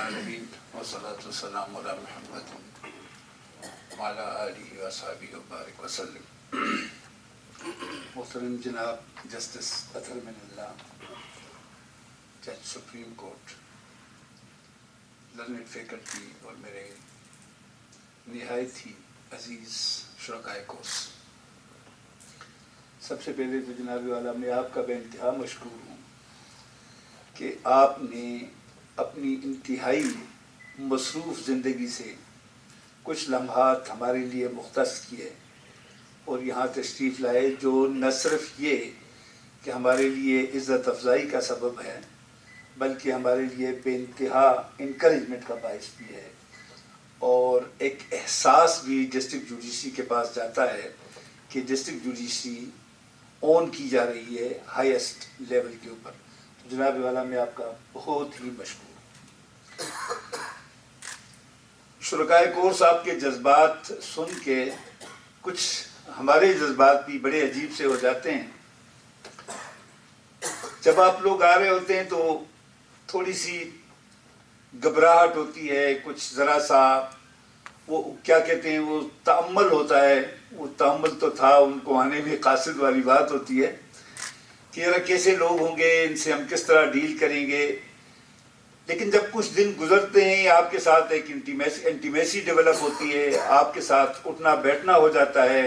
العالمین والصلاة والسلام علی محمد وعلی آلہ وصحبہ وبارک وسلم۔ محترم جناب جسٹس اطہر من اللہ، جج سپریم کورٹ، لرنڈ فیکلٹی اور میرے نہایت ہی عزیز شرکائے کورس، سب سے پہلے تو جناب والا میں آپ کا بے انتہا مشکور ہوں کہ آپ نے اپنی انتہائی مصروف زندگی سے کچھ لمحات ہمارے لیے مختص کیے اور یہاں تشریف لائے، جو نہ صرف یہ کہ ہمارے لیے عزت افزائی کا سبب ہے بلکہ ہمارے لیے بے انتہا انکریجمنٹ کا باعث بھی ہے، اور ایک احساس بھی ڈسٹرکٹ جوڈیشری کے پاس جاتا ہے کہ ڈسٹرکٹ جوڈیشری اون کی جا رہی ہے ہائیسٹ لیول کے اوپر۔ تو جناب والا میں آپ کا بہت ہی مشکور ہوں۔ شرکائے کورس آپ کے جذبات سن کے کچھ ہمارے جذبات بھی بڑے عجیب سے ہو جاتے ہیں۔ جب آپ لوگ آ رہے ہوتے ہیں تو تھوڑی سی گھبراہٹ ہوتی ہے، کچھ ذرا سا وہ کیا کہتے ہیں وہ تأمل ہوتا ہے، وہ تأمل تو تھا، ان کو آنے میں قاصد والی بات ہوتی ہے کہ یار کیسے لوگ ہوں گے، ان سے ہم کس طرح ڈیل کریں گے۔ لیکن جب کچھ دن گزرتے ہیں آپ کے ساتھ ایک انٹیمیسی ڈیولپ ہوتی ہے، آپ کے ساتھ اٹھنا بیٹھنا ہو جاتا ہے،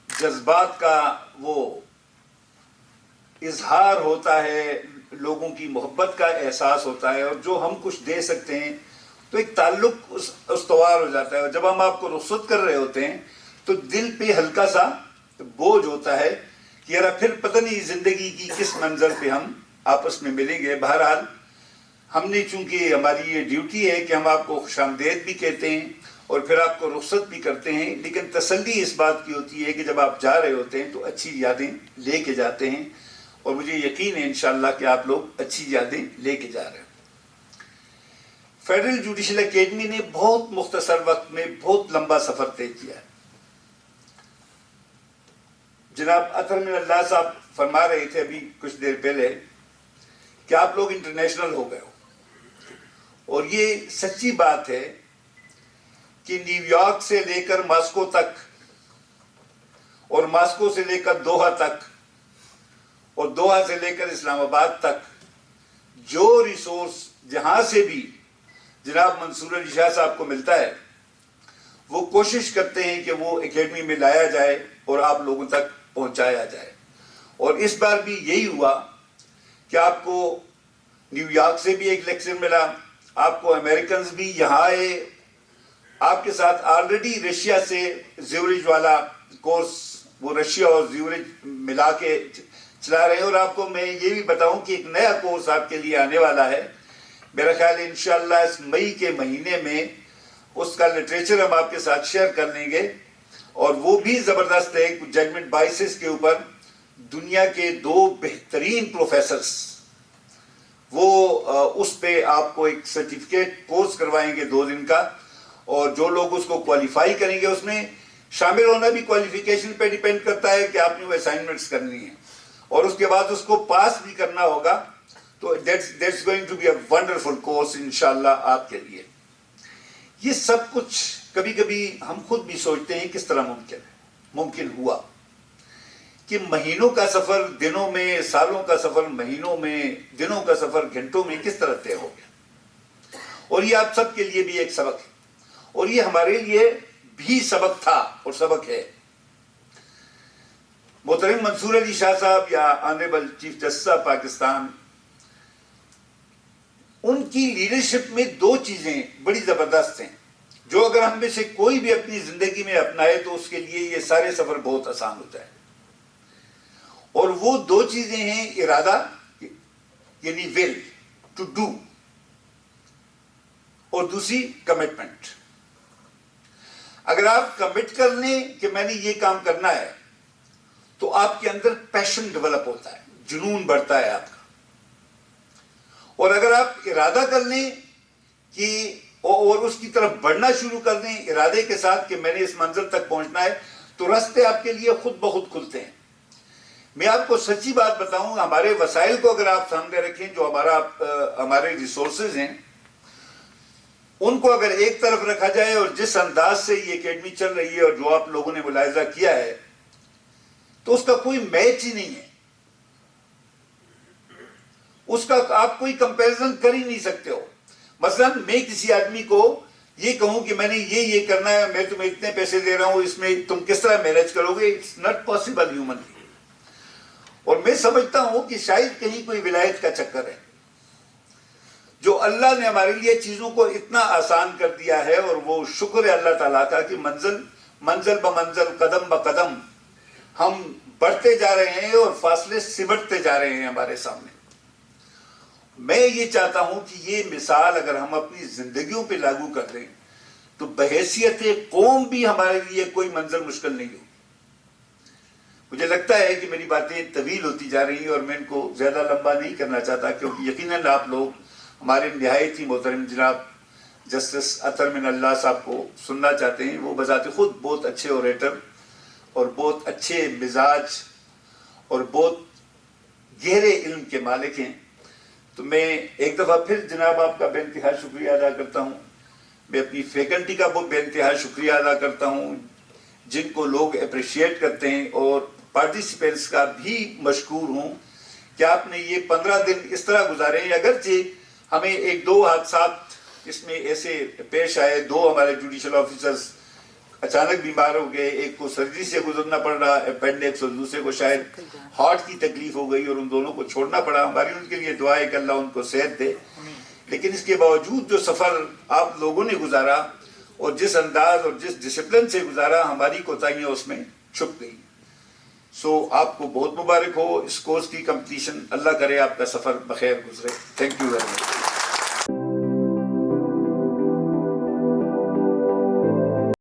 جذبات کا وہ اظہار ہوتا ہے، لوگوں کی محبت کا احساس ہوتا ہے، اور جو ہم کچھ دے سکتے ہیں تو ایک تعلق استوار ہو جاتا ہے۔ اور جب ہم آپ کو رخصت کر رہے ہوتے ہیں تو دل پہ ہلکا سا بوجھ ہوتا ہے کہ یار پھر پتہ نہیں زندگی کی کس منظر پہ ہم آپس میں ملیں گے۔ بہرحال ہم نے چونکہ ہماری یہ ڈیوٹی ہے کہ ہم آپ کو خوش آمدید بھی کہتے ہیں اور پھر آپ کو رخصت بھی کرتے ہیں، لیکن تسلی اس بات کی ہوتی ہے کہ جب آپ جا رہے ہوتے ہیں تو اچھی یادیں لے کے جاتے ہیں، اور مجھے یقین ہے انشاءاللہ کہ آپ لوگ اچھی یادیں لے کے جا رہے ہیں۔ فیڈرل جوڈیشل اکیڈمی نے بہت مختصر وقت میں بہت لمبا سفر طے کیا ہے۔ جناب اطہر من اللہ صاحب فرما رہے تھے ابھی کچھ دیر پہلے کہ آپ لوگ انٹرنیشنل ہو گئے ہو، اور یہ سچی بات ہے کہ نیو یارک سے لے کر ماسکو تک، اور ماسکو سے لے کر دوحہ تک، اور دوحہ سے لے کر اسلام آباد تک، جو ریسورس جہاں سے بھی جناب منصور علی شاہ صاحب کو ملتا ہے وہ کوشش کرتے ہیں کہ وہ اکیڈمی میں لایا جائے اور آپ لوگوں تک پہنچایا جائے۔ اور اس بار بھی یہی ہوا کہ آپ کو نیو یارک سے بھی ایک لیکچر ملا، آپ کو امریکنز بھی یہاں آئے، آپ کے ساتھ آلریڈی رشیا سے زیورج والا کورس، وہ رشیا اور زیورج ملا کے چلا رہے ہیں۔ اور آپ کو میں یہ بھی بتاؤں کہ ایک نیا کورس آپ کے لیے آنے والا ہے، میرا خیال ہے انشاءاللہ اس مئی کے مہینے میں اس کا لٹریچر ہم آپ کے ساتھ شیئر کر لیں گے، اور وہ بھی زبردست ہے، ججمنٹ بائسز کے اوپر دنیا کے 2 بہترین پروفیسرز وہ اس پہ آپ کو ایک سرٹیفکیٹ کورس کروائیں گے 2 دن کا، اور جو لوگ اس کو کوالیفائی کریں گے، اس میں شامل ہونا بھی کوالیفیکیشن پہ ڈیپینڈ کرتا ہے کہ آپ نے وہ اسائنمنٹس کرنی ہیں، اور اس کے بعد اس کو پاس بھی کرنا ہوگا۔ تو that's going to be a wonderful course انشاءاللہ آپ کے لیے۔ یہ سب کچھ کبھی کبھی ہم خود بھی سوچتے ہیں کس طرح ممکن ہوا کہ مہینوں کا سفر دنوں میں، سالوں کا سفر مہینوں میں، دنوں کا سفر گھنٹوں میں کس طرح طے ہو گیا۔ اور یہ آپ سب کے لیے بھی ایک سبق ہے، اور یہ ہمارے لیے بھی سبق تھا اور سبق ہے۔ محترم منصور علی شاہ صاحب یا honourable chief justice of Pakistan, ان کی لیڈرشپ میں 2 چیزیں بڑی زبردست ہیں جو اگر ہم میں سے کوئی بھی اپنی زندگی میں اپنائے تو اس کے لیے یہ سارے سفر بہت آسان ہوتا ہے، اور وہ 2 چیزیں ہیں: ارادہ یعنی ول ٹو ڈو، اور دوسری کمٹمنٹ۔ اگر آپ کمٹ کر لیں کہ میں نے یہ کام کرنا ہے تو آپ کے اندر پیشن ڈیولپ ہوتا ہے، جنون بڑھتا ہے آپ کا۔ اور اگر آپ ارادہ کر لیں کہ اور اس کی طرف بڑھنا شروع کر دیں ارادے کے ساتھ کہ میں نے اس منزل تک پہنچنا ہے، تو راستے آپ کے لیے خود بخود کھلتے ہیں۔ میں آپ کو سچی بات بتاؤں، ہمارے وسائل کو اگر آپ سامنے رکھیں، جو ہمارے ریسورسز ہیں، ان کو اگر ایک طرف رکھا جائے اور جس انداز سے یہ اکیڈمی چل رہی ہے اور جو آپ لوگوں نے ملاحظہ کیا ہے، تو اس کا کوئی میچ ہی نہیں ہے. اس کا آپ کوئی کمپیریزن کر ہی نہیں سکتے ہو. مثلا میں کسی آدمی کو یہ کہوں کہ میں نے یہ کرنا ہے، میں تمہیں اتنے پیسے دے رہا ہوں، اس میں تم کس طرح مینج کرو گے؟ It's not possible humanly. اور میں سمجھتا ہوں کہ شاید کہیں کوئی ولایت کا چکر ہے. جو اللہ نے ہمارے لیے چیزوں کو اتنا آسان کر دیا ہے، اور وہ شکر ہے اللہ تعالیٰ کا کہ منزل بمنزل، قدم بقدم ہم بڑھتے جا رہے ہیں اور فاصلے سمٹتے جا رہے ہیں ہمارے سامنے. میں یہ چاہتا ہوں کہ یہ مثال اگر ہم اپنی زندگیوں پہ لاگو کر دیں تو بحیثیت قوم بھی ہمارے لیے کوئی منزل مشکل نہیں ہوگی. مجھے لگتا ہے کہ میری باتیں طویل ہوتی جا رہی ہیں اور میں ان کو زیادہ لمبا نہیں کرنا چاہتا، کیونکہ یقیناً آپ لوگ ہمارے نہایت ہی محترم جناب جسٹس اطہر من اللہ صاحب کو سننا چاہتے ہیں. وہ بذات خود بہت اچھے اوریٹر اور بہت اچھے مزاج اور بہت گہرے علم کے مالک ہیں. تو میں ایک دفعہ پھر جناب آپ کا بے انتہا شکریہ ادا کرتا ہوں. میں اپنی فیکلٹی کا بہت بے انتہا شکریہ ادا کرتا ہوں، جن کو لوگ اپریشیٹ کرتے ہیں، اور پارٹیسپینٹس کا بھی مشکور ہوں کہ آپ نے یہ 15 دن اس طرح گزارے ہیں. اگرچہ ہمیں ایک دو حادثات اس میں ایسے پیش آئے، 2 ہمارے جوڈیشل آفیسرز اچانک بیمار ہو گئے، ایک کو سرجری سے گزرنا پڑ رہا اپینڈکس، اور دوسرے کو شاید ہارٹ کی تکلیف ہو گئی اور ان دونوں کو چھوڑنا پڑا. ہماری ان کے لیے دعا ہے کہ اللہ ان کو صحت دے. لیکن اس کے باوجود جو سفر آپ لوگوں نے گزارا اور جس انداز اور جس ڈسپلن سے گزارا، ہماری کوتاہیاں اس میں چھپ گئی. سو آپ کو بہت مبارک ہو اس کورس کی کمپلیشن. اللہ کرے آپ کا سفر بخیر گزرے. Thank you very much.